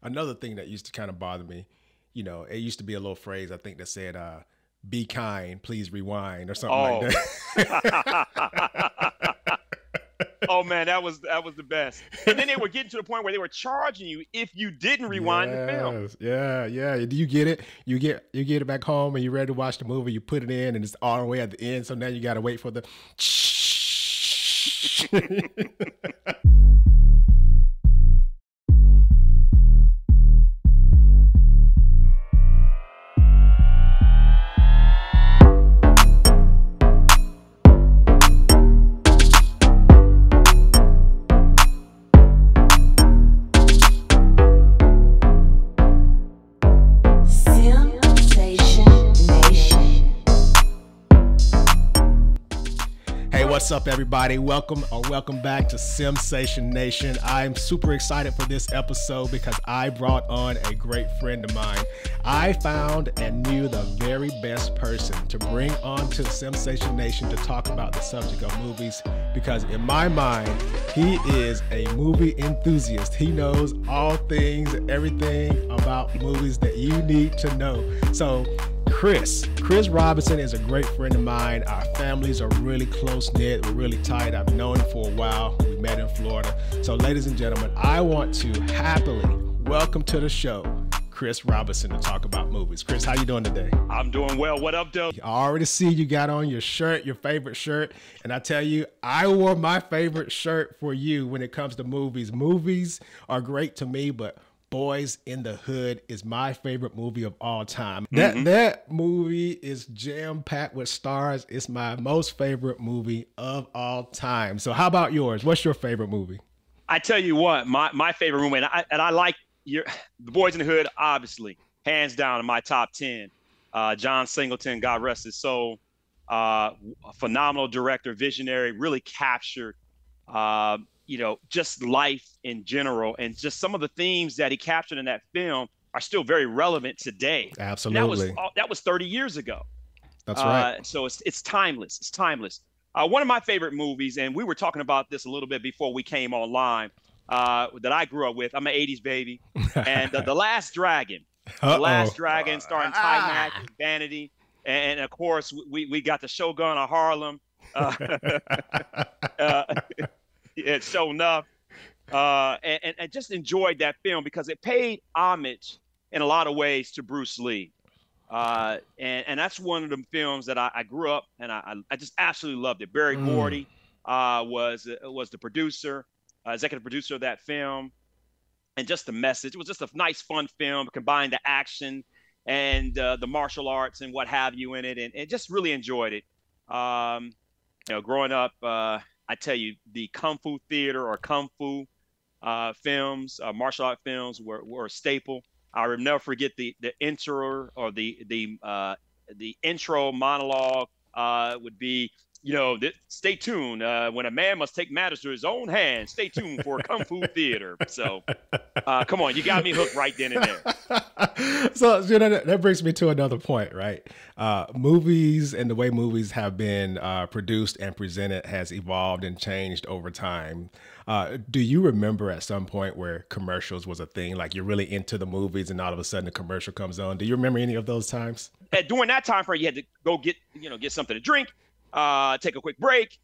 another thing that used to kind of bother me, you know, it used to be a little phrase I think that said, "Be kind, please rewind" or something like Oh. that. Oh man, that was the best. And then they were getting to the point where they were charging you if you didn't rewind the film. Yes, yeah, yeah. Do you get it? You get it back home and you're ready to watch the movie. You put it in and it's all the way at the end. So now you got to wait for the. What's up, everybody? Welcome back to Sensation Nation. I'm super excited for this episode because I brought on a great friend of mine. I found and knew the very best person to bring on to Sensation Nation to talk about the subject of movies because in my mind, he is a movie enthusiast. He knows all things, everything about movies that you need to know. So Chris Robinson is a great friend of mine. Our families are really close-knit. We're really tight. I've known him for a while. We met in Florida. So ladies and gentlemen, I want to happily welcome to the show Chris Robinson to talk about movies. Chris, how you doing today? I'm doing well. What up, Doe? I already see you got on your shirt, your favorite shirt. And I tell you, I wore my favorite shirt for you when it comes to movies. Movies are great to me, but Boys in the Hood is my favorite movie of all time. That movie is jam-packed with stars. It's my most favorite movie of all time. So how about yours? What's your favorite movie? I tell you what, my favorite movie, and I like The Boys in the Hood, obviously, hands down in my top 10. John Singleton, God rest his soul, a phenomenal director, visionary, really captured just life in general, and just some of the themes that he captured in that film are still very relevant today. Absolutely. And that was 30 years ago. That's right. So it's timeless. It's timeless. One of my favorite movies, and we were talking about this a little bit before we came online, that I grew up with. I'm an 80s baby. And The Last Dragon. The Last Dragon, starring Ty and Vanity. And of course, we got the Shogun of Harlem. It's shown up, and just enjoyed that film because it paid homage in a lot of ways to Bruce Lee, and that's one of the films that I grew up and I just absolutely loved it. Barry Gordy was the producer, executive producer of that film, and just the message. It was just a nice, fun film, combined the action and the martial arts and what have you in it, and just really enjoyed it. Growing up. I tell you, the Kung Fu theater or Kung Fu films, martial art films were a staple. I will never forget the intro or the intro monologue would be, stay tuned. When a man must take matters to his own hands, stay tuned for Kung Fu theater. So come on, you got me hooked right then and there. So that brings me to another point, right? Movies and the way movies have been produced and presented has evolved and changed over time. Do you remember at some point where commercials was a thing? Like you're really into the movies and all of a sudden a commercial comes on. Do you remember any of those times? During that time frame, you had to go get something to drink, take a quick break,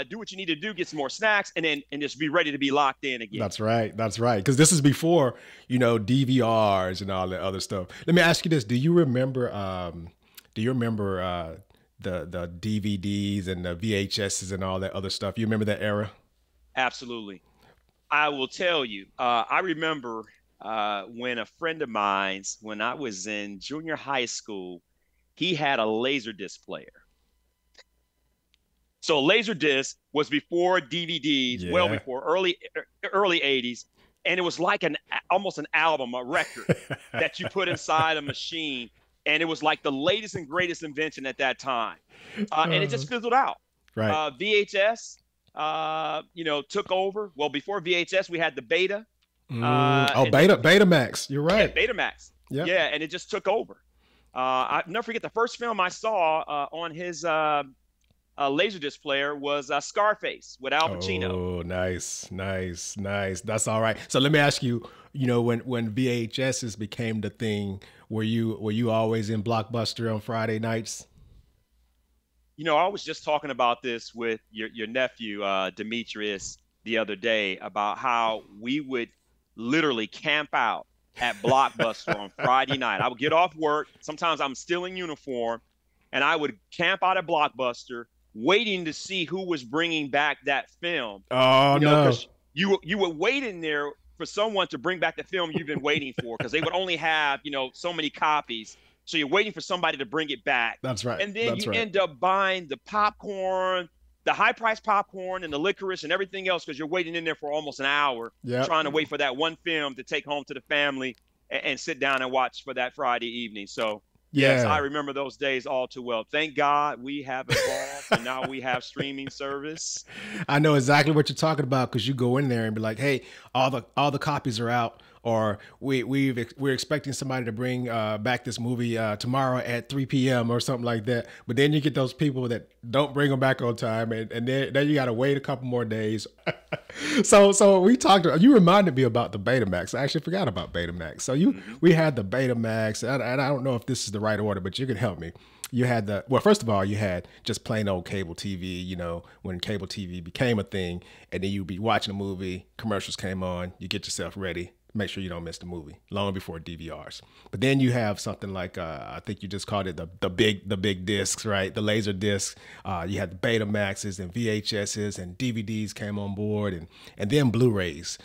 do what you need to do, get some more snacks, and just be ready to be locked in again. That's right. That's right. Because this is before, DVRs and all that other stuff. Let me ask you this. Do you remember the DVDs and the VHSs and all that other stuff? You remember that era? Absolutely. I will tell you, I remember when a friend of mine's, when I was in junior high school, he had a Laserdisc player. So Laserdisc was before DVDs, well before early 80s. And it was like almost an album, a record that you put inside a machine. And it was like the latest and greatest invention at that time. And it just fizzled out. Right. VHS, took over. Well, before VHS, we had the Beta. Betamax. You're right. Yeah, Betamax. Yep. Yeah, and it just took over. I'll never forget the first film I saw on his Laserdisc player was Scarface with Al Pacino. Oh, nice, nice, nice. That's all right. So let me ask you, when VHSs became the thing, were you always in Blockbuster on Friday nights? I was just talking about this with your nephew, Demetrius, the other day about how we would literally camp out at Blockbuster on Friday night. I would get off work. Sometimes I'm still in uniform, and I would camp out at Blockbuster waiting to see who was bringing back that film. Oh no. Because you would wait in there for someone to bring back the film you've been waiting for because they would only have, so many copies. So you're waiting for somebody to bring it back. That's right. And then That's you right. end up buying the popcorn, the high price popcorn and the licorice and everything else because you're waiting in there for almost an hour Yeah. trying to wait for that one film to take home to the family and sit down and watch for that Friday evening. So, yes, I Yeah. remember those days all too well. Thank God we have evolved and now we have streaming service. I know exactly what you're talking about because you go in there and be like, "Hey, all the copies are out," or we're expecting somebody to bring back this movie tomorrow at 3 p.m. or something like that. But then you get those people that don't bring them back on time, and then you got to wait a couple more days. So we talked. You reminded me about the Betamax. I actually forgot about Betamax. So we had the Betamax, and I don't know if this is the right order, but you can help me. You had first of all, you had just plain old cable TV, when cable TV became a thing, and then you'd be watching a movie, commercials came on, you get yourself ready, make sure you don't miss the movie, long before DVRs. But then you have something like, I think you just called it the big discs, right? The laser discs. You had the Betamaxes and VHSs and DVDs came on board, and then Blu-rays.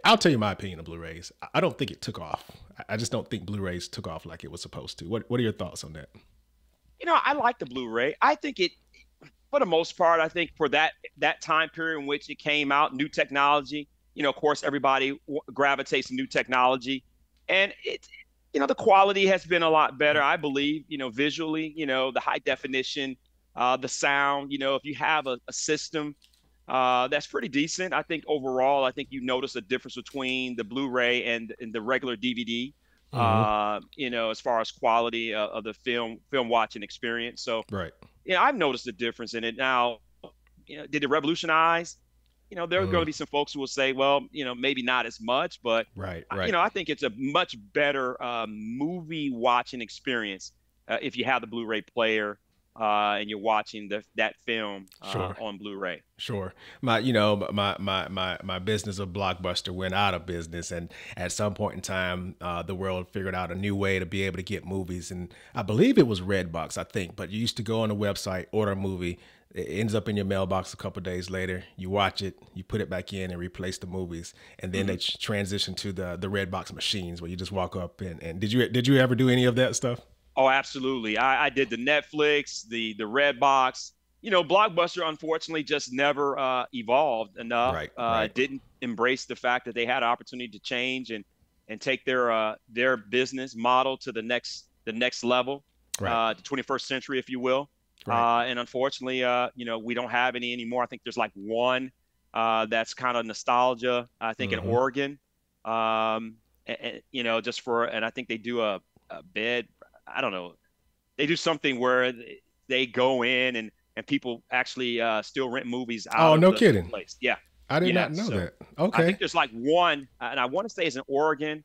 I'll tell you my opinion of Blu-rays. I don't think it took off. I just don't think Blu-rays took off like it was supposed to. What are your thoughts on that? I like the Blu-ray. I think it, for the most part, I think for that time period in which it came out, new technology. Of course, everybody gravitates to new technology, and the quality has been a lot better, I believe. Visually, the high definition, the sound. If you have a system that's pretty decent, I think overall, I think you notice a difference between the Blu-ray and the regular DVD. Mm-hmm. As far as quality of the film watching experience. So, Right. I've noticed a difference in it now. Did it revolutionize? There are going to be some folks who will say, well, maybe not as much, but Right. Right. I think it's a much better movie watching experience if you have the Blu-ray player and you're watching that film Sure. on Blu-ray. Sure. My business of Blockbuster went out of business, and at some point in time, the world figured out a new way to be able to get movies, and I believe it was Redbox, I think. But you used to go on the website, order a movie, it ends up in your mailbox a couple of days later. You watch it, you put it back in, and replace the movies, and then they transition to the Redbox machines where you just walk up and did you ever do any of that stuff? Oh, absolutely. I did the Netflix, the Redbox. Blockbuster unfortunately just never evolved enough. Right. Right. Didn't embrace the fact that they had an opportunity to change and take their business model to the next level, Right. the 21st century, if you will. Right. And unfortunately, we don't have any anymore. I think there's like one that's kind of nostalgia. I think in Oregon, just and I think they do a bed. I don't know. They do something where they go in and people actually still rent movies out Oh, of no the kidding. place. Yeah. I did Yeah. not know So that. I think Okay. there's like one, and I want to say it's in Oregon,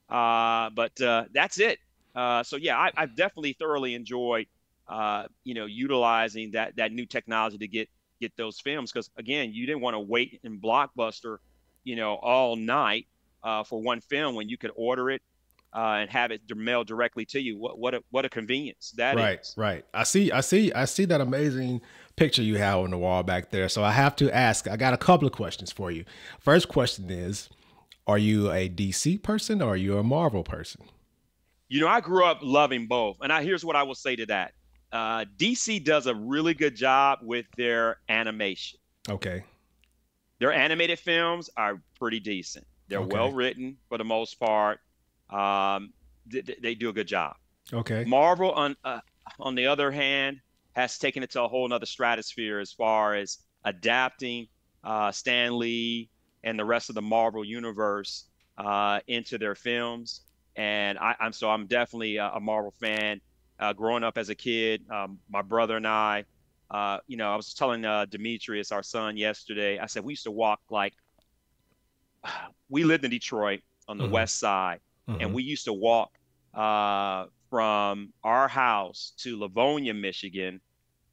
but that's it. So yeah, I've definitely thoroughly enjoyed, utilizing that new technology to get those films because again, you didn't want to wait in Blockbuster, all night for one film when you could order it and have it mailed directly to you. What a convenience that Right, is. right. I see that amazing picture you have on the wall back there. So I have to ask, I got a couple of questions for you. First question is, are you a DC person or are you a Marvel person? I grew up loving both, and here's what I will say to that. DC does a really good job with their animation. Okay. Their animated films are pretty decent. They're Okay. well written for the most part. They do a good job. Okay. Marvel, on the other hand, has taken it to a whole nother stratosphere as far as adapting Stan Lee and the rest of the Marvel universe into their films. And I'm definitely a Marvel fan. Growing up as a kid, my brother and I I was telling Demetrius, our son, yesterday. I said we used to walk like we lived in Detroit on the Mm-hmm. west side, and Mm-hmm. we used to walk from our house to Livonia, Michigan,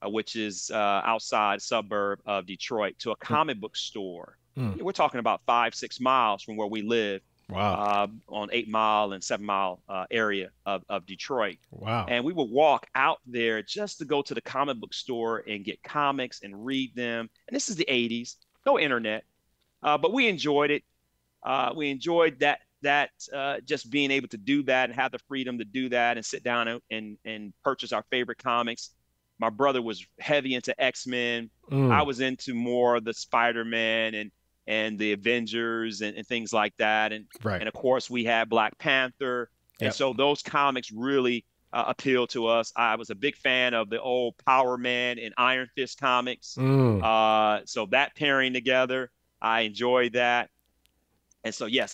which is outside suburb of Detroit, to a comic book store. Mm-hmm. Yeah, we're talking about 5, 6 miles from where we live, Wow. on 8 Mile and 7 Mile area of Detroit. Wow. And we would walk out there just to go to the comic book store and get comics and read them. And this is the 80s, no internet, but we enjoyed it. We enjoyed that just being able to do that and have the freedom to do that and sit down and purchase our favorite comics. My brother was heavy into X-Men. I Mm. was into more of the Spider-Man and the Avengers and things like that. Right. And of course we had Black Panther. And Yep. so those comics really appealed to us. I was a big fan of the old Power Man and Iron Fist comics. Mm. So that pairing together, I enjoyed that. And so, yes,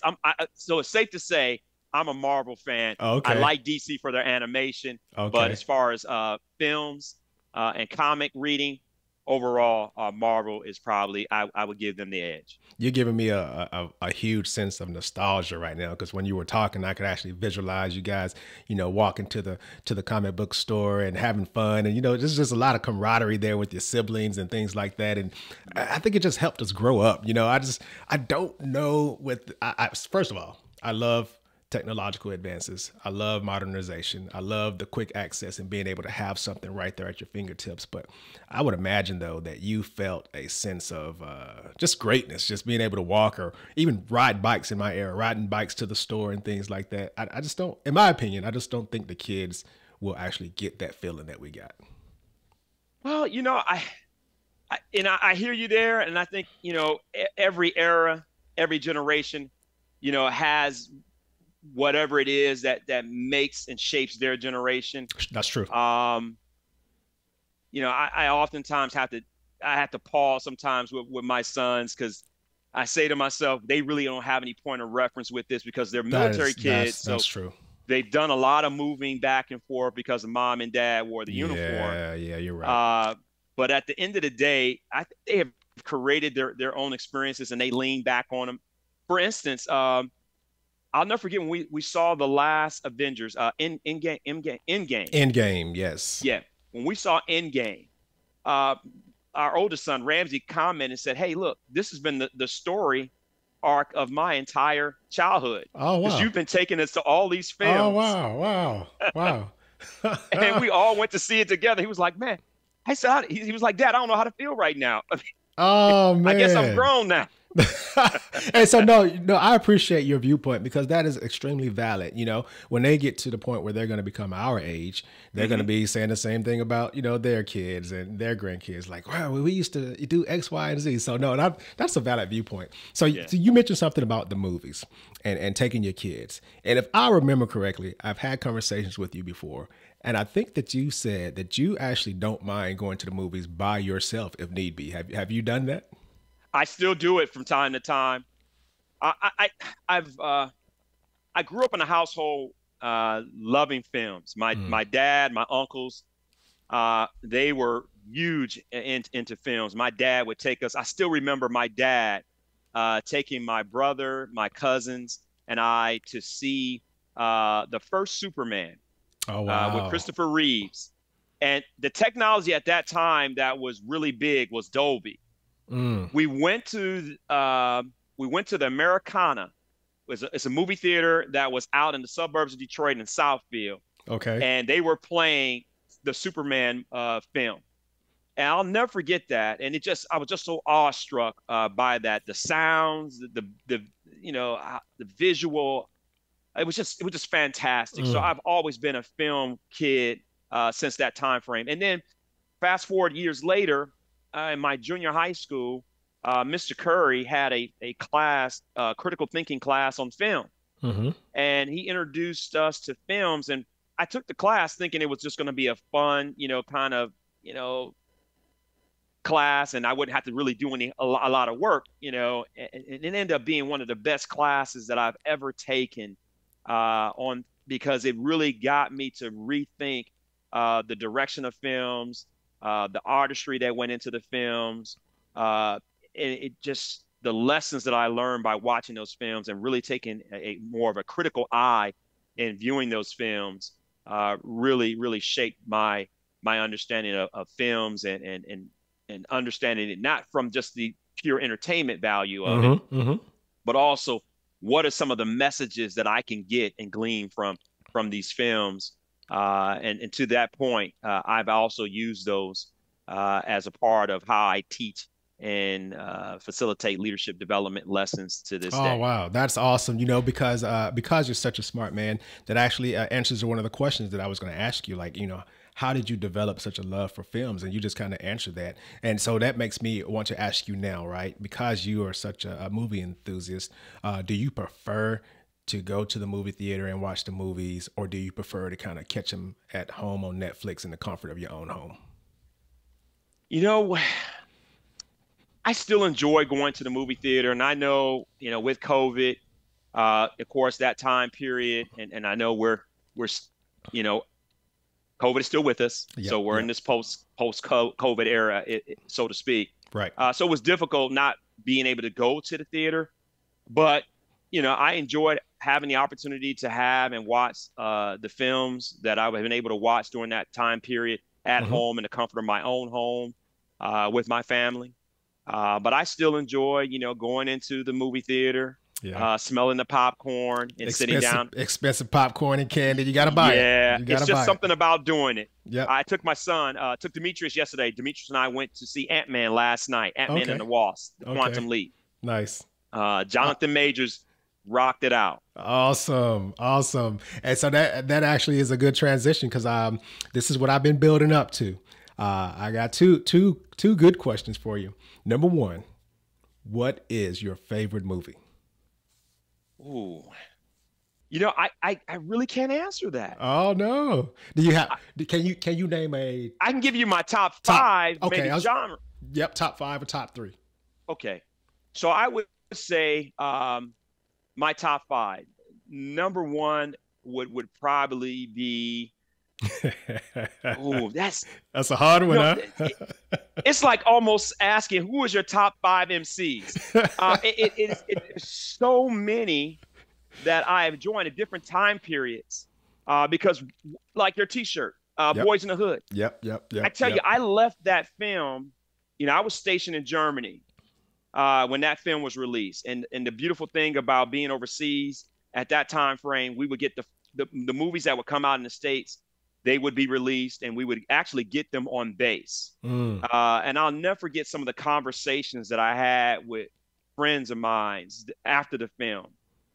so it's safe to say I'm a Marvel fan. I Okay. like DC for their animation, but Okay. as far as films and comic reading, overall, Marvel is probably I would give them the edge. You're giving me a huge sense of nostalgia right now because when you were talking, I could actually visualize you guys, walking to the comic book store and having fun, and there's just a lot of camaraderie there with your siblings and things like that, and I think it just helped us grow up. I don't know first of all, I love technological advances. I love modernization. I love the quick access and being able to have something right there at your fingertips. But I would imagine, though, that you felt a sense of just greatness, just being able to walk or even ride bikes in my era, riding bikes to the store and things like that. I just don't, in my opinion, I just don't think the kids will actually get that feeling that we got. Well, I hear you there, and I think every era, every generation, has whatever it is that makes and shapes their generation. That's true. I oftentimes have to pause sometimes with my sons because I say to myself, they really don't have any point of reference with this because they're military kids. That's true. They've done a lot of moving back and forth because of mom and dad wore the uniform. Yeah, you're right. But at the end of the day, I think they have created their own experiences and they lean back on them. For instance, I'll never forget when we saw the last Avengers, Endgame. Endgame, yes. Yeah, when we saw Endgame, our oldest son Ramsey commented and said, "Hey, look, this has been the story arc of my entire childhood. Oh wow! Because you've been taking us to all these films. Oh wow! And we all went to see it together. He was like, "Man," I said, he was like, "Dad, I don't know how to feel right now. Oh man, I guess I'm grown now." And so no, I appreciate your viewpoint because that is extremely valid. When they get to the point where they're going to become our age, they're going to be saying the same thing about their kids and their grandkids. Like, wow, we used to do X, Y, and Z. So no, that's a valid viewpoint. So, Yeah. So you mentioned something about the movies and taking your kids. And if I remember correctly, I've had conversations with you before. And I think that you said that you actually don't mind going to the movies by yourself if need be. Have you done that? I still do it from time to time. I grew up in a household loving films. My dad, my uncles, they were huge into films. My dad would take us. I still remember my dad taking my brother, my cousins, and I to see the first Superman. Oh wow! With Christopher Reeves. And the technology at that time that was really big was Dolby. We went to the Americana. It's a movie theater that was out in the suburbs of Detroit in Southfield. Okay. And they were playing the Superman film. And I'll never forget that. And I was just so awestruck by that. The sounds, the visual. It was just fantastic. So I've always been a film kid since that time frame. And then fast forward years later, in my junior high school, Mr. Curry had a class, critical thinking class on film. And he introduced us to films. And I took the class thinking it was just going to be a fun, kind of, class. And I wouldn't have to really do a lot of work, and it ended up being one of the best classes that I've ever taken because it really got me to rethink the direction of films, the artistry that went into the films, uh, it just the lessons that I learned by watching those films and really taking a more of a critical eye in viewing those films really shaped my understanding of films and understanding it not from just the pure entertainment value of it, but also what are some of the messages that I can get and glean from these films. And to that point, I've also used those as a part of how I teach and facilitate leadership development lessons to this Oh day. wow, that's awesome. Because you're such a smart man, that actually answers one of the questions that I was going to ask you. Like, how did you develop such a love for films? And you just kind of answered that. And so that makes me want to ask you now, right? Because you are such a movie enthusiast, do you prefer to go to the movie theater and watch the movies, or do you prefer to kind of catch them at home on Netflix in the comfort of your own home? You know, I still enjoy going to the movie theater, and I know, with COVID, of course, that time period, and I know we're, you know, COVID is still with us, Yep, so we're in yep. this post COVID era, so to speak. Right. So it was difficult not being able to go to the theater, but I enjoyed having the opportunity to have and watch the films that I've been able to watch during that time period at Hmm. home in the comfort of my own home with my family. But I still enjoy, going into the movie theater, Yeah. smelling the popcorn and sitting Expensive, down. expensive popcorn and candy. You got to buy it. Yeah, You got it's to just buy it. something about doing it. Yep. I took my son, took Demetrius yesterday. Demetrius and I went to see Ant-Man last night, Ant-Man and Okay. the Wasp, the Okay. Quantum Leap. Nice. Uh, Jonathan Majors rocked it out. Awesome, awesome. And so that actually is a good transition because this is what I've been building up to. I got two good questions for you. Number one, what is your favorite movie? Ooh, I really can't answer that. Oh no. Do you have? Can you name a I can give you my top top? five, Okay, maybe genre. yep, top five or top three. Okay, so I would say my top five. Number one would probably be. Oh, That's a hard one, huh? it's like almost asking who is your top five MCs. It's so many that I have joined at different time periods because, like your T-shirt, Yep, Boys in the Hood. yep, yep, I yep, tell you, yep. I left that film. I was stationed in Germany when that film was released, and the beautiful thing about being overseas at that time frame, we would get the movies that would come out in the States. They would be released, and we would actually get them on base. Mm, And I'll never forget some of the conversations that I had with friends of mine after the film.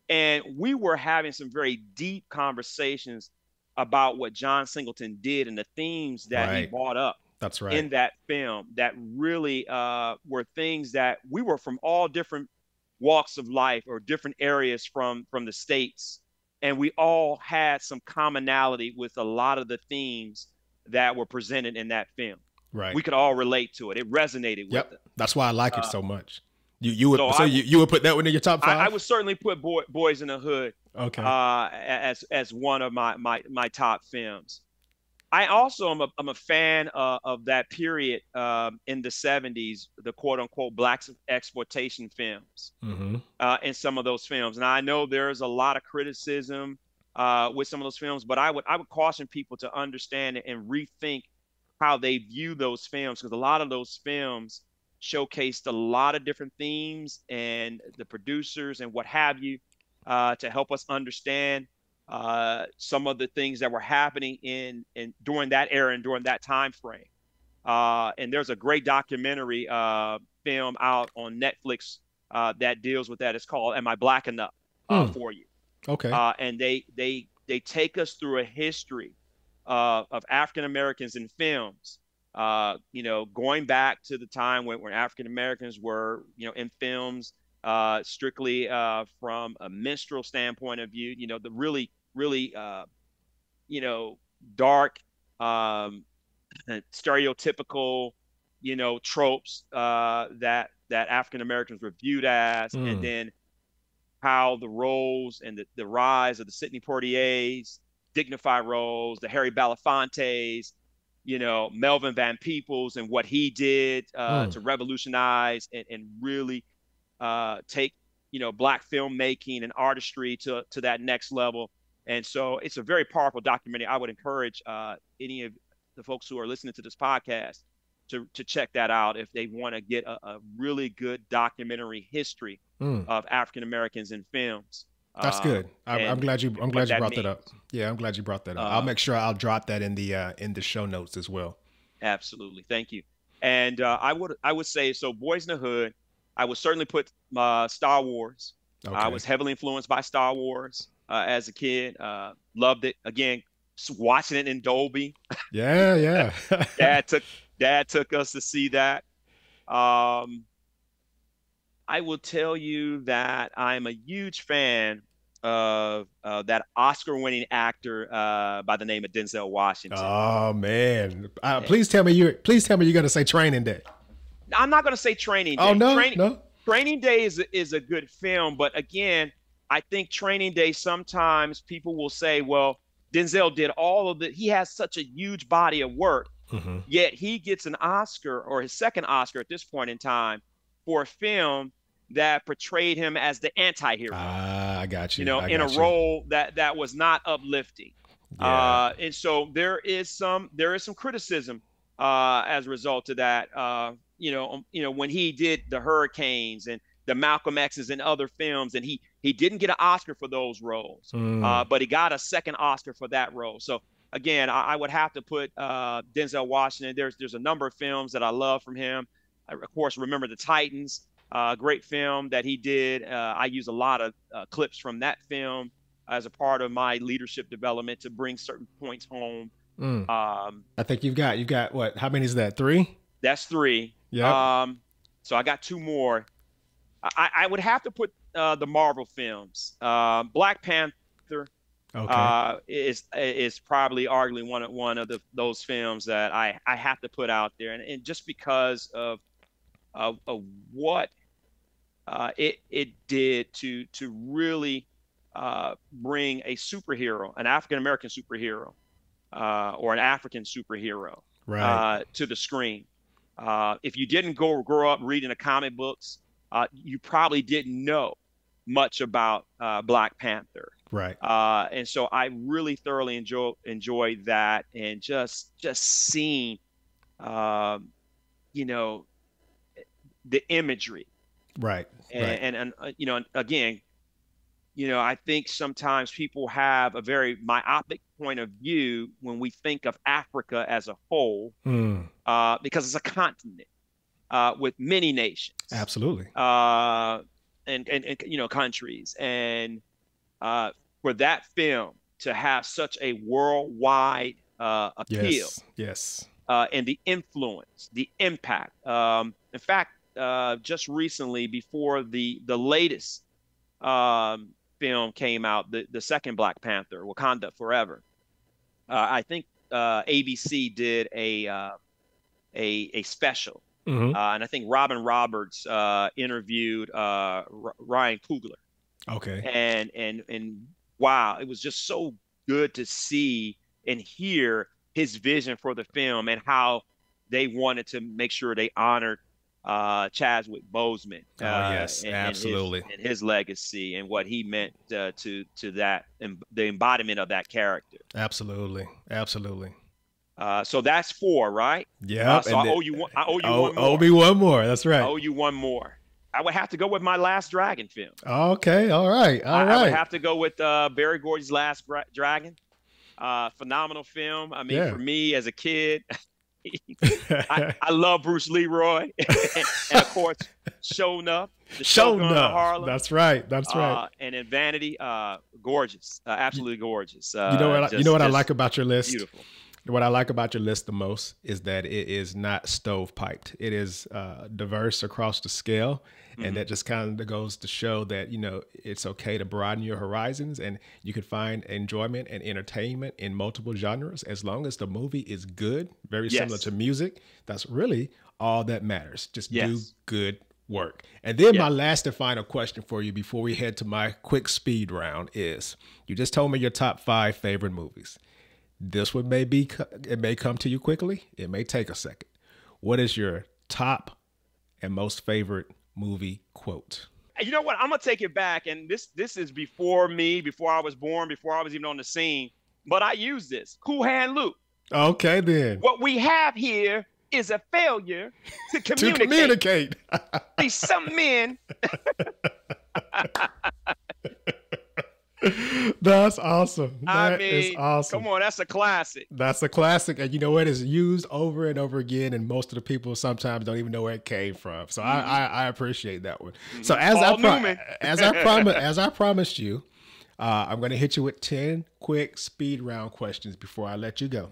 And we were having some very deep conversations about what John Singleton did and the themes that he right. brought up That's right. in that film that really were things that we were from all different walks of life or different areas from the States. And we all had some commonality with a lot of the themes that were presented in that film. Right. We could all relate to it. It resonated with Yep. it. That's why I like it Uh, so much. You would so so I, you would put that one in your top I five? would certainly put Boys in the Hood Okay. as one of my top films. I also am a fan of that period in the 70s, the quote unquote black exploitation films Mm-hmm. in some of those films. And I know there's a lot of criticism with some of those films, but I would caution people to understand and rethink how they view those films because a lot of those films showcased a lot of different themes and the producers and what have you to help us understand some of the things that were happening in during that era and during that time frame. And there's a great documentary film out on Netflix that deals with that. It's called "Am I Black Enough Hmm. for You?" Okay. And they take us through a history of African Americans in films. Going back to the time when African Americans were, in films strictly from a minstrel standpoint of view. The really you know dark um, stereotypical tropes that African Americans were viewed as, and Hmm. then how the roles and the rise of the Sidney Poitiers, dignified roles, the Harry Belafontes, Melvin Van Peebles and what he did Mm. to revolutionize and really take, Black filmmaking and artistry to that next level. And so it's a very powerful documentary. I would encourage any of the folks who are listening to this podcast to check that out if they want to get a really good documentary history Mm. of African Americans in films. That's good. I'm glad you brought that up. Yeah, I'm glad you brought that up. I'll make sure I'll drop that in the show notes as well. Absolutely, thank you. And I would say, so Boys in the Hood. I would certainly put Star Wars. Okay. I was heavily influenced by Star Wars as a kid. Loved it. Again, watching it in Dolby. Yeah, yeah. Dad took us to see that. I will tell you that I'm a huge fan of that Oscar-winning actor by the name of Denzel Washington. Oh man! Please tell me you're going to say Training Day. I'm not going to say Training Day. Oh no, no. Training Day is a good film, but again, I think Training Day, sometimes people will say, well, Denzel did all of it. He has such a huge body of work, yet he gets an Oscar, or his second Oscar at this point in time, for a film that portrayed him as the anti-hero. I got you. In a role that was not uplifting. Yeah. And so there is some criticism as a result of that. When he did the Hurricanes and the Malcolm X's and other films, and he didn't get an Oscar for those roles, but he got a second Oscar for that role. So again, I would have to put Denzel Washington. There's a number of films that I love from him. I, of course, remember the Titans, great film that he did. I use a lot of clips from that film as a part of my leadership development to bring certain points home. I think you've got what? How many is that? 3? That's 3. Yeah. So I got 2 more. I would have to put the Marvel films. Black Panther is probably arguably one of those films that I have to put out there, and just because of what it did to really bring a superhero, an African American superhero, or an African superhero, right, to the screen. If you didn't grow up reading the comic books, you probably didn't know much about Black Panther. Right. And so I really thoroughly enjoyed that, and just seeing, the imagery. Right. And again, I think sometimes people have a very myopic point of view when we think of Africa as a whole, because it's a continent with many nations. Absolutely. And countries. And for that film to have such a worldwide appeal. Yes. And the influence, the impact. In fact, just recently, before the latest film came out, the second Black Panther, Wakanda Forever, I think ABC did a special, and I think Robin Roberts interviewed Ryan Coogler. Okay. And wow, it was just so good to see and hear his vision for the film and how they wanted to make sure they honored Chadwick Boseman. Yes, absolutely. And his legacy and what he meant to that, and the embodiment of that character. Absolutely. So that's 4, right? Yeah. So I owe you one. One more. Owe me one more. That's right. I owe you one more. I would have to go with my Last Dragon film. Okay. All right. I would have to go with Barry Gordy's Last Dragon. Phenomenal film. I mean, for me as a kid, I love Bruce Leroy, and of course, Show Enough. Harlem. That's right. And in Vanity, gorgeous, absolutely gorgeous. You know what I like about your list? Beautiful. What I like about your list the most is that it is not stovepiped. It is diverse across the scale. And that just kind of goes to show that, it's okay to broaden your horizons, and you can find enjoyment and entertainment in multiple genres as long as the movie is good, very similar to music. That's really all that matters. Just do good work. And then my last and final question for you before we head to my quick speed round is, you just told me your top 5 favorite movies. This one it may come to you quickly. It may take a second. What is your top and most favorite movie quote? You know what? I'm gonna take it back, and this is before me, before I was born, before I was even on the scene. But I use this. Cool Hand Luke. Okay, then. What we have here is a failure to communicate. To communicate. See, some men. That's awesome. That is awesome. Come on, that's a classic. That's a classic, and you know what? It's used over and over again, and most of the people sometimes don't even know where it came from. So I appreciate that one. So as I promised you, I'm going to hit you with 10 quick speed round questions before I let you go.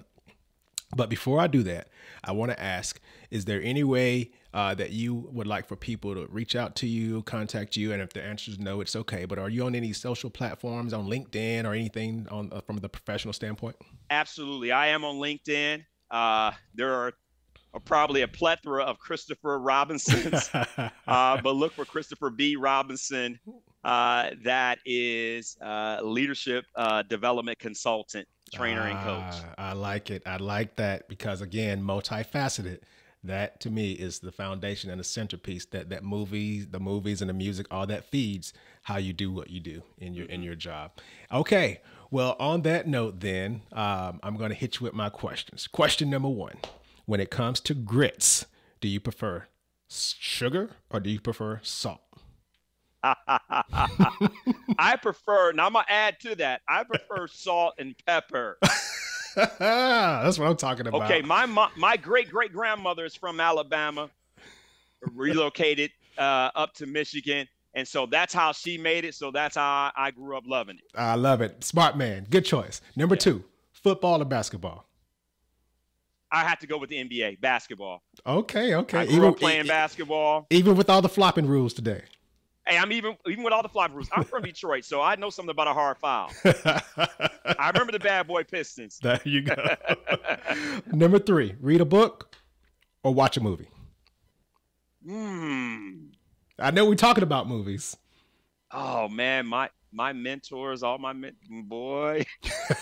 But before I do that, I want to ask: is there any way that you would like for people to reach out to you, contact you? And if the answer is no, it's okay. But are you on any social platforms, on LinkedIn or anything on from the professional standpoint? Absolutely. I am on LinkedIn. There are probably a plethora of Christopher Robinsons, but look for Christopher B. Robinson. That is leadership development consultant, trainer, and coach. I like it. I like that because, again, multifaceted. That to me is the foundation and the centerpiece that the movies and the music, all that feeds how you do what you do in your job. Okay. Well, on that note, then I'm going to hit you with my questions. Question number 1: when it comes to grits, do you prefer sugar or do you prefer salt? I prefer. Now I'm gonna add to that. I prefer salt and pepper. That's what I'm talking about. Okay, my great grandmother is from Alabama, relocated up to Michigan, and so that's how she made it. So that's how I grew up loving it. I love it. Smart man. Good choice. Number 2: football or basketball? I have to go with the NBA, basketball. Okay. I grew up playing basketball, even with all the flopping rules today. Hey, I'm even with all the fly rules. I'm from Detroit, so I know something about a hard foul. I remember the Bad Boy Pistons. There you go. Number 3: read a book or watch a movie? I know we're talking about movies. Oh man, my mentors, all my boy.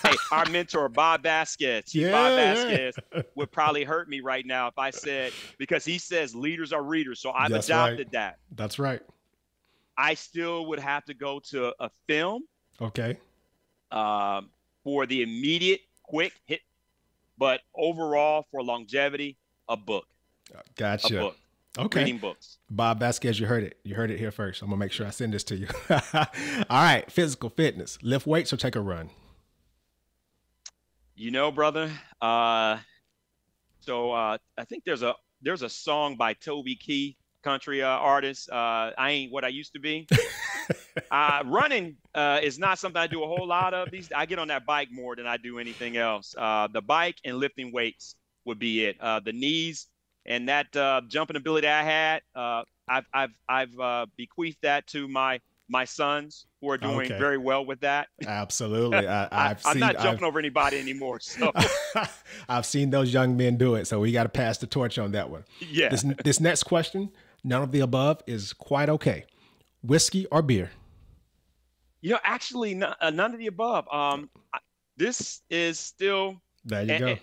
Hey, our mentor Bob Baskets. Yeah, Bob Baskets would probably hurt me right now if I said, because he says leaders are readers. So I've adopted that. That's right. I still would have to go to a film. Okay. For the immediate quick hit, but overall for longevity, a book. Gotcha. A book. Okay. Reading books. Bob Vasquez, you heard it. You heard it here first. I'm gonna make sure I send this to you. All right. Physical fitness. Lift weights or take a run? You know, brother. I think there's a song by Toby Keith, country artist. I ain't what I used to be. Running is not something I do a whole lot of. I get on that bike more than I do anything else. The bike and lifting weights would be it. The knees and that jumping ability I had, I've bequeathed that to my sons, who are doing very well with that. Absolutely. I'm not jumping over anybody anymore. So I've seen those young men do it. So we got to pass the torch on that one. Yeah. This next question, none of the above, is quite okay. Whiskey or beer? You know, actually, none of the above. This is still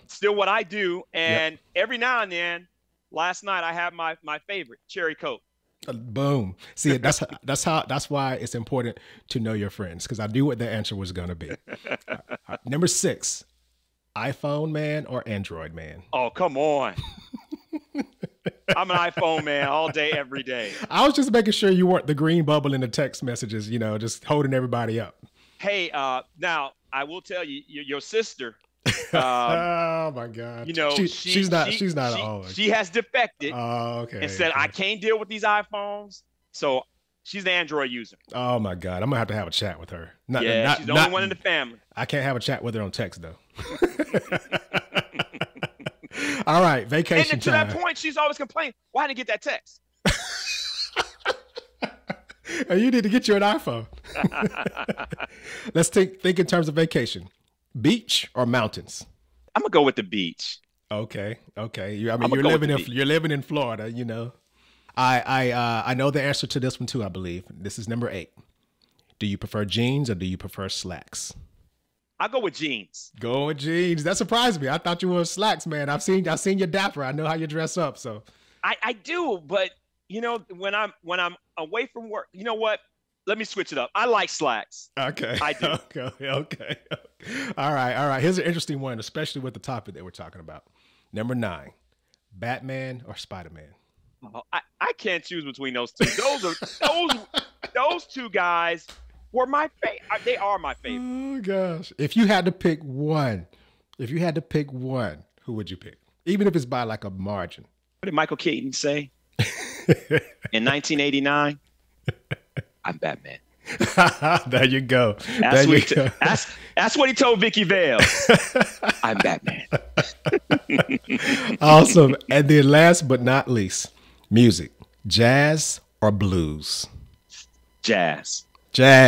still what I do, and every now and then. Last night I had my favorite, cherry Coke. Boom. See, that's why it's important to know your friends, because I knew what the answer was going to be. Number 6, iPhone man or Android man? Oh, come on. I'm an iPhone man all day, every day. I was just making sure you weren't the green bubble in the text messages, just holding everybody up. Hey, now I will tell you, your sister. Oh my God! She's not. She has defected. Oh, okay. And said, I can't deal with these iPhones, so she's the Android user. Oh my God! I'm gonna have a chat with her. She's the only one in the family. I can't have a chat with her on text though. All right, vacation time. And to that point, she's always complaining, "Why didn't I get that text?" You need to get you an iPhone. Let's think in terms of vacation. Beach or mountains? I'm gonna go with the beach. Okay. You're living in Florida. I know the answer to this one too. I believe this is number 8. Do you prefer jeans or do you prefer slacks? I go with jeans. Go with jeans. That surprised me. I thought you wore slacks, man. I've seen you dapper. I know how you dress up. So I do, but you know, when I'm away from work, you know what? Let me switch it up. I like slacks. Okay. I do. Okay. All right. Here's an interesting one, especially with the topic that we're talking about. Number 9, Batman or Spider-Man? Oh, I can't choose between those two. Those two guys were my favorite. They are my favorite. Oh gosh. If you had to pick one, who would you pick? Even if it's by like a margin. What did Michael Keaton say? In 1989, I'm Batman. There you go. That's what he told Vicky Vale. I'm Batman. Awesome. And then last but not least, music, jazz or blues? Jazz.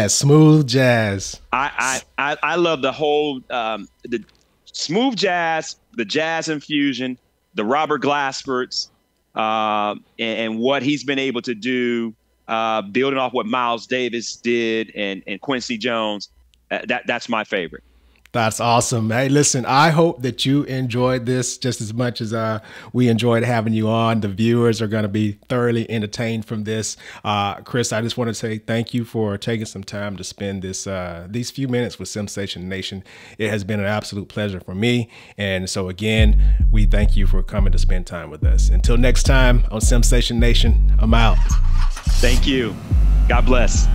Smooth jazz. I love the whole the smooth jazz, the jazz infusion, the Robert Glasper's, and what he's been able to do, building off what Miles Davis did and Quincy Jones. That's my favorite. That's awesome. Hey, listen, I hope that you enjoyed this just as much as we enjoyed having you on. The viewers are going to be thoroughly entertained from this. Chris, I just want to say thank you for taking some time to spend these few minutes with Sensation Nation. It has been an absolute pleasure for me. And so again, we thank you for coming to spend time with us. Until next time on Sensation Nation, I'm out. Thank you. God bless.